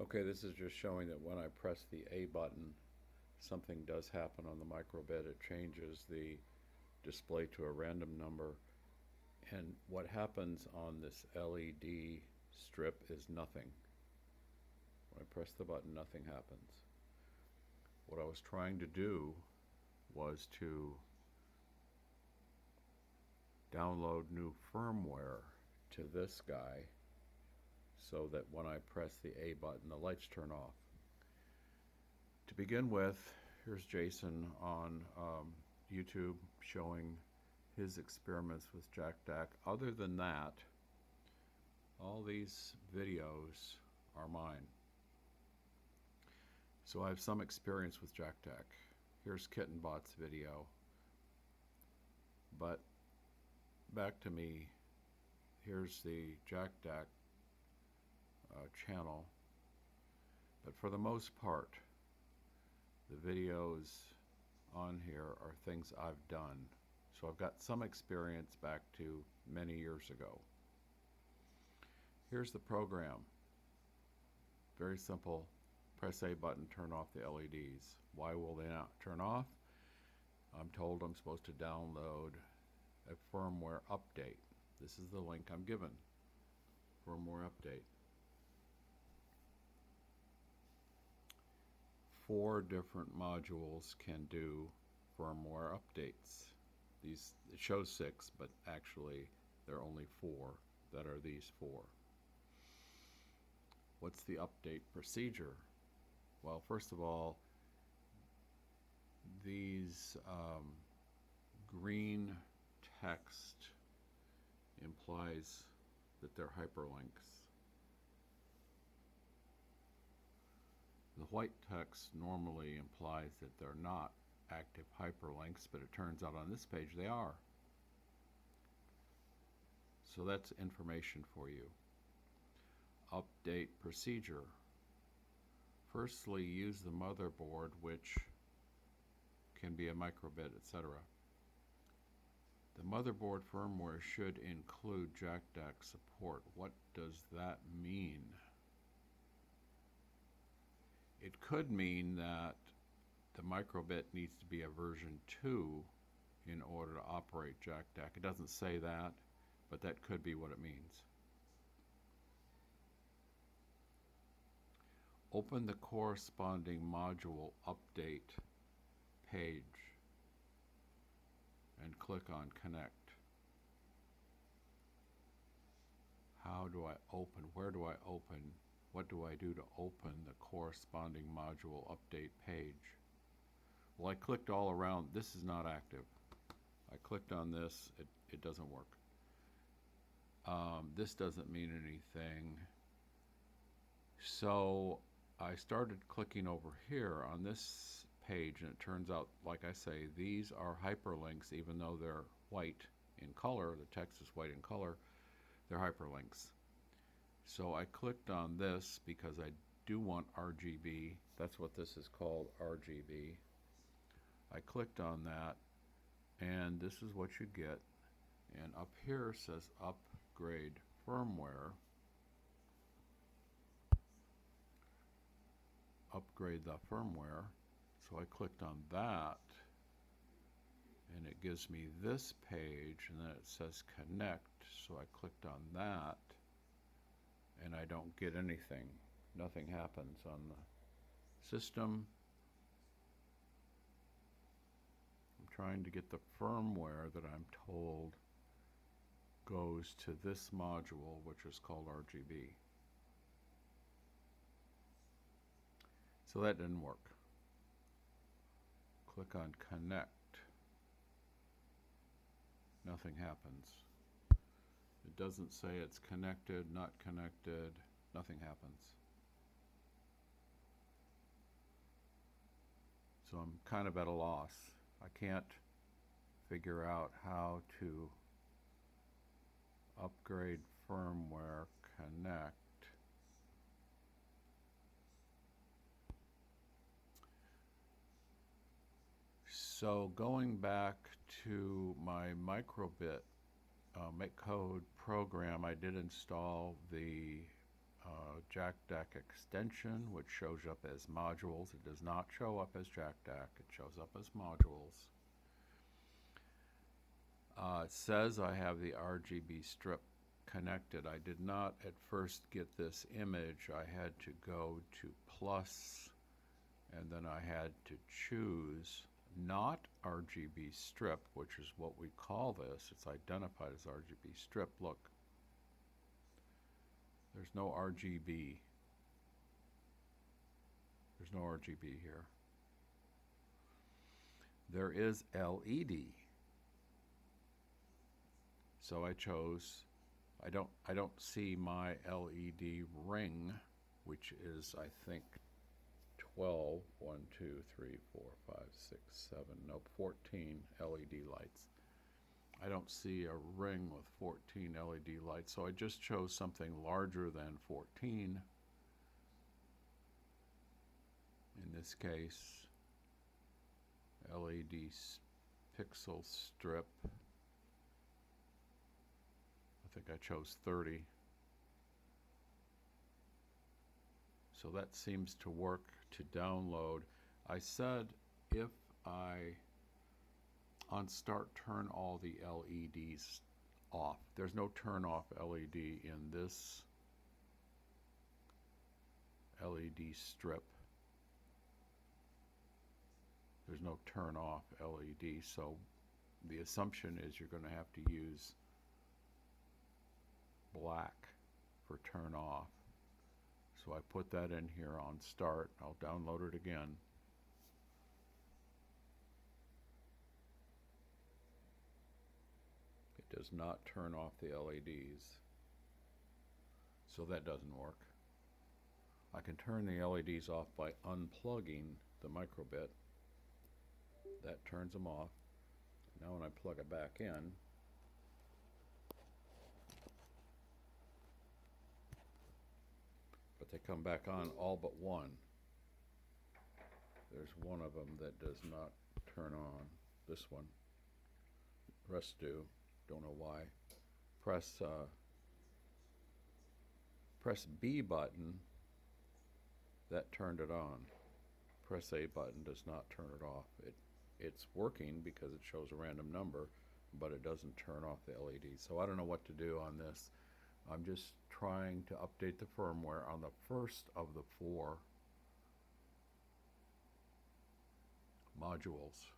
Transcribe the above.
Okay, this is just showing that when I press the A button, something does happen on the microbit. It changes the display to a random number. And what happens on this LED strip is nothing. When I press the button, nothing happens. What I was trying to do was to download new firmware to this guy so that when I press the A button, the lights turn off. To begin with, here's Jason on YouTube showing his experiments with Jacdac. Other than that, all these videos are mine. So I have some experience with Jacdac. Here's Kittenbot's video. But back to me, here's the Jacdac channel. But for the most part, the videos on here are things I've done. So I've got some experience back to many years ago. Here's the program. Very simple. Press A button, turn off the LEDs. Why will they not turn off? I'm told I'm supposed to download a firmware update. This is the link I'm given. Firmware update. 4 different modules can do firmware updates. It shows 6, but actually there are only 4 that are these 4. What's the update procedure? Well, first of all, these green text implies that they're hyperlinks. The white text normally implies that they're not active hyperlinks, but it turns out on this page they are. So that's information for you. Update procedure. Firstly, use the motherboard, which can be a microbit, etc. The motherboard firmware should include Jacdac support. What does that mean? It could mean that the microbit needs to be a version 2 in order to operate Jacdac. It doesn't say that, but that could be what it means. Open the corresponding module update page and click on connect. How do I open? Where do I open? What do I do to open the corresponding module update page? Well, I clicked all around. This is not active. I clicked on this. It doesn't work. This doesn't mean anything. So I started clicking over here on this page, and it turns out, like I say, these are hyperlinks. Even though they're white in color, the text is white in color, they're hyperlinks. So I clicked on this because I do want RGB. That's what this is called, RGB. I clicked on that, and this is what you get. And up here says upgrade firmware. Upgrade the firmware. So I clicked on that, and it gives me this page, and then it says connect. So I clicked on that, and I don't get anything. Nothing happens on the system. I'm trying to get the firmware that I'm told goes to this module, which is called RGB. So that didn't work. Click on connect. Nothing happens. It doesn't say it's connected, not connected. Nothing happens. So I'm kind of at a loss. I can't figure out how to upgrade firmware, connect. So going back to my microbit MakeCode program, I did install the Jacdac extension, which shows up as modules. It does not show up as Jacdac. It shows up as modules. It says I have the RGB strip connected. I did not at first get this image. I had to go to plus, and then I had to choose not RGB strip, which is what we call this. It's identified as RGB strip. Look, there's no RGB. There's no RGB here. There is LED. So I chose, I don't see my LED ring, which is, I think, 12, 1, 2, 3, 4, 5, 6, 7, nope, 14 LED lights. I don't see a ring with 14 LED lights, so I just chose something larger than 14. In this case, LED pixel strip. I think I chose 30. So that seems to work to download. I said if I, on start, turn all the LEDs off. There's no turn off LED in this LED strip. There's no turn off LED, so the assumption is you're going to have to use black for turn off. So I put that in here on start. I'll download it again. It does not turn off the LEDs. So that doesn't work. I can turn the LEDs off by unplugging the microbit. That turns them off. Now when I plug it back in, but they come back on all but one. There's one of them that does not turn on. This one. The rest do. Don't know why. Press B button. That turned it on. Press A button does not turn it off. It's working because it shows a random number, but it doesn't turn off the LED. So I don't know what to do on this. I'm just trying to update the firmware on the first of the 4 modules.